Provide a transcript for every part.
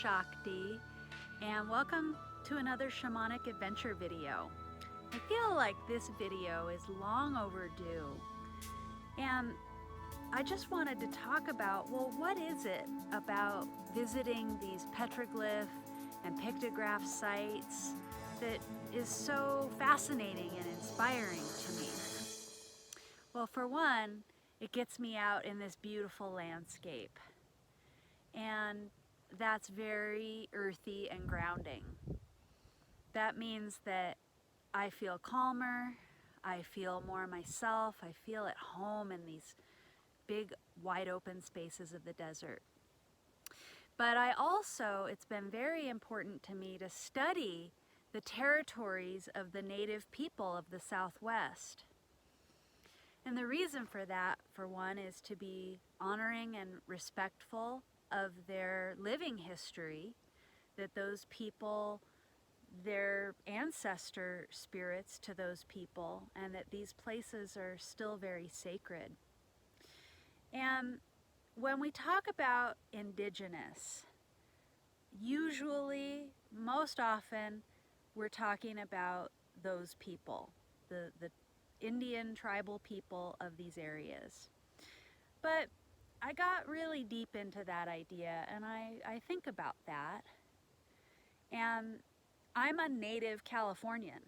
Shakti, and welcome to another Shamanic Adventure video. I feel like this video is long overdue, and I just wanted to talk about, well, what is it about visiting these petroglyph and pictograph sites that is so fascinating and inspiring to me? Well, for one, it gets me out in this beautiful landscape, and that's very earthy and grounding. That means that I feel calmer, I feel more myself, I feel at home in these big wide open spaces of the desert. But it's been very important to me to study the territories of the native people of the Southwest. And the reason for that, for one, is to be honoring and respectful of their living history, that those people, their ancestor spirits to those people, and that these places are still very sacred. And when we talk about Indigenous, usually, most often, we're talking about those people, the Indian tribal people of these areas. But I got really deep into that idea, and I think about that. And I'm a native Californian.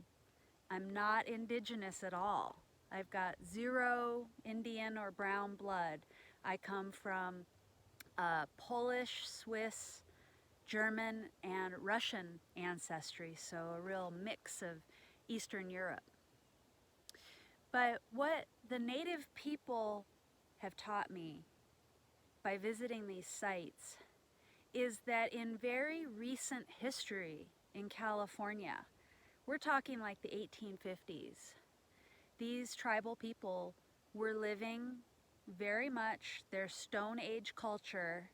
I'm not Indigenous at all. I've got zero Indian or brown blood. I come from Polish, Swiss, German, and Russian ancestry, so a real mix of Eastern Europe. But what the native people have taught me by visiting these sites is that in very recent history in California, we're talking like the 1850s, these tribal people were living very much their Stone Age culture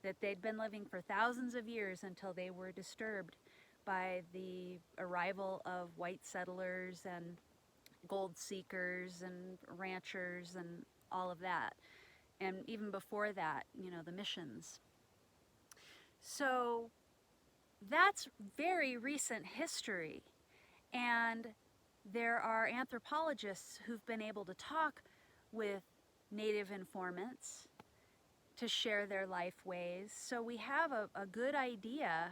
that they'd been living for thousands of years until they were disturbed by the arrival of white settlers and gold seekers and ranchers and all of that. And even before that, the missions. So that's very recent history. And there are anthropologists who've been able to talk with native informants to share their life ways. So we have a good idea,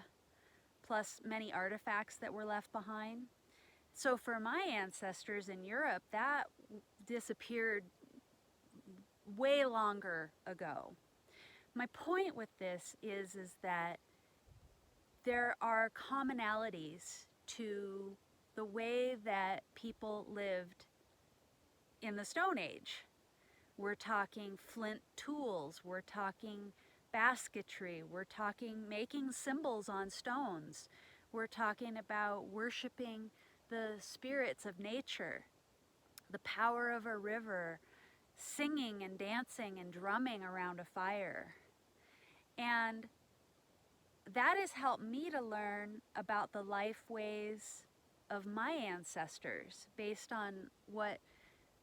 plus many artifacts that were left behind. So for my ancestors in Europe, that disappeared way longer ago. My point with this is that there are commonalities to the way that people lived in the Stone Age. We're talking flint tools, we're talking basketry, we're talking making symbols on stones, we're talking about worshiping the spirits of nature, the power of a river, singing and dancing and drumming around a fire. And that has helped me to learn about the life ways of my ancestors based on what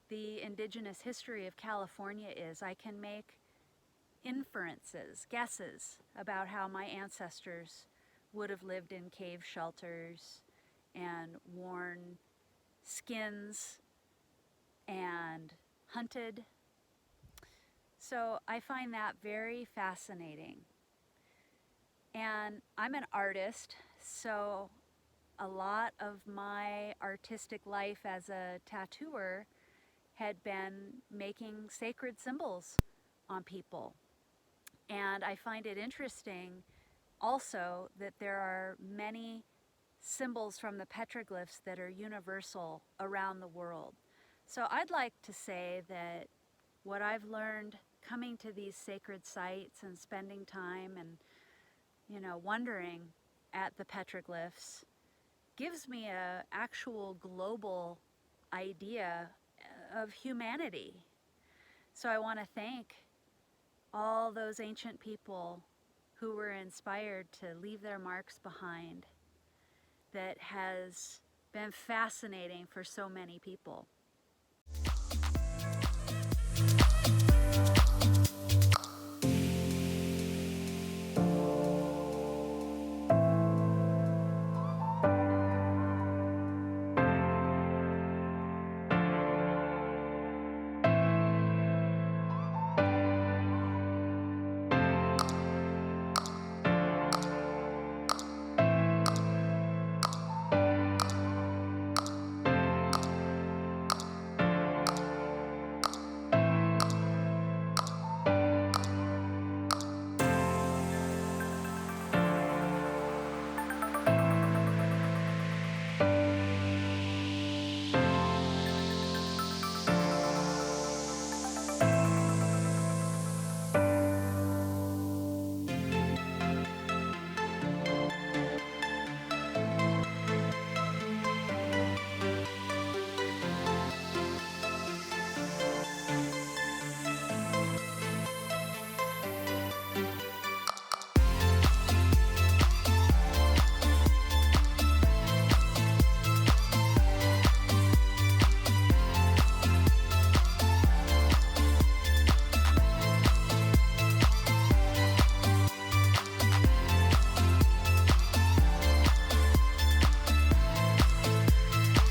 the Indigenous history of California is. I can make inferences, guesses about how my ancestors would have lived in cave shelters and worn skins and hunted. So I find that very fascinating. And I'm an artist, so a lot of my artistic life as a tattooer had been making sacred symbols on people. And I find it interesting also that there are many symbols from the petroglyphs that are universal around the world. So I'd like to say that what I've learned coming to these sacred sites and spending time and wondering at the petroglyphs gives me an actual global idea of humanity. So I want to thank all those ancient people who were inspired to leave their marks behind that has been fascinating for so many people.